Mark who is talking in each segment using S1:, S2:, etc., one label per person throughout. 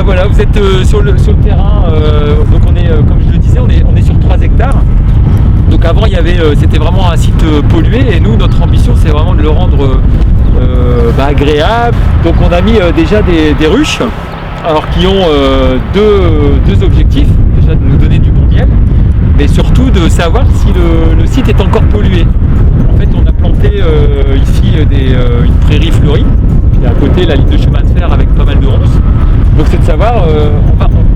S1: voilà, vous êtes sur le terrain, donc on est, comme je le disais, on est sur 3 hectares. Donc avant, c'était vraiment un site pollué, et nous, notre ambition, c'est vraiment de le rendre agréable. Donc on a mis déjà des ruches, alors qui ont deux objectifs, déjà de nous donner du bon miel, mais surtout de savoir si le site est encore pollué. En fait, on a planté ici une prairie fleurie, et à côté la ligne de chemin de fer avec pas mal de ronces. Donc c'est de savoir,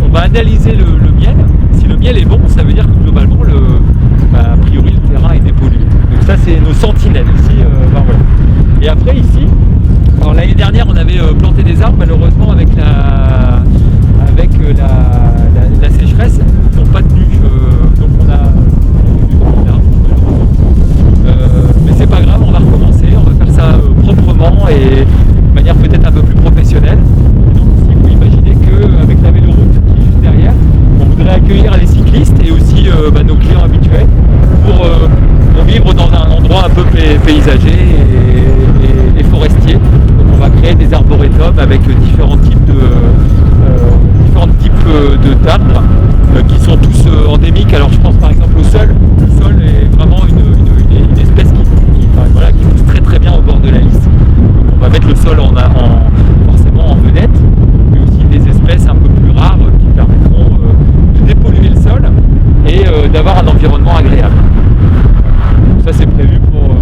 S1: on va analyser le miel. Si le miel est bon, ça veut dire que globalement, a priori, le terrain est dépollué. Donc ça, c'est nos sentinelles ici. Voilà. Et après ici, l'année dernière, on avait planté des arbres, malheureusement avec la sécheresse, ils n'ont pas tenu. Donc on a mais c'est pas grave, on va recommencer, on va faire ça proprement et de manière peut-être un peu plus professionnelle. Donc si vous imaginez qu'avec la véloroute qui est juste derrière, on voudrait accueillir les cyclistes et aussi nos clients habituels pour vivre dans un endroit un peu paysager et forestier. Donc on va créer des arboretums avec différents types d'arbres qui sont tous endémiques. Alors je pense par exemple au sol. Le sol est vraiment une espèce qui pousse très très bien au bord de la lisse. Donc on va mettre le sol forcément en vedette, mais aussi des espèces un peu plus rares qui permettront de dépolluer le sol et d'avoir un environnement agréable. Donc ça c'est prévu pour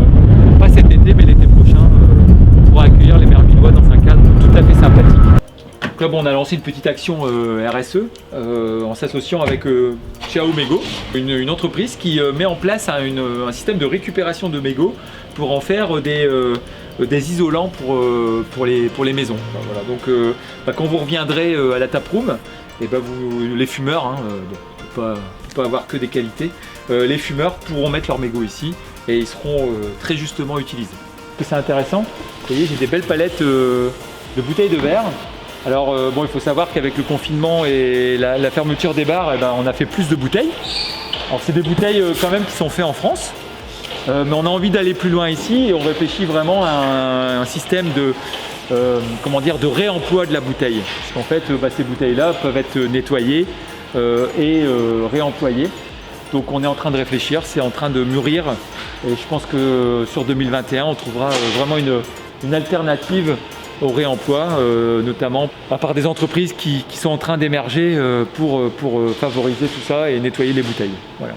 S1: pas cet été mais l'été prochain pour accueillir les Mervillois dans un cadre tout à fait sympathique. Donc là, on a lancé une petite action RSE en s'associant avec Ciao Mégots, une entreprise qui met en place un système de récupération de mégots pour en faire des isolants pour les maisons. Voilà. Donc quand vous reviendrez à la taproom, et les fumeurs, pas avoir que des qualités, les fumeurs pourront mettre leurs mégots ici et ils seront très justement utilisés. C'est intéressant, vous voyez, j'ai des belles palettes de bouteilles de verre. Alors il faut savoir qu'avec le confinement et la fermeture des bars, on a fait plus de bouteilles. Alors c'est des bouteilles quand même qui sont faites en France, mais on a envie d'aller plus loin ici et on réfléchit vraiment à un système de réemploi de la bouteille. Parce qu'en fait, ces bouteilles-là peuvent être nettoyées et réemployées. Donc on est en train de réfléchir, c'est en train de mûrir et je pense que sur 2021, on trouvera vraiment une alternative au réemploi, notamment par des entreprises qui sont en train d'émerger pour favoriser tout ça et nettoyer les bouteilles. Voilà.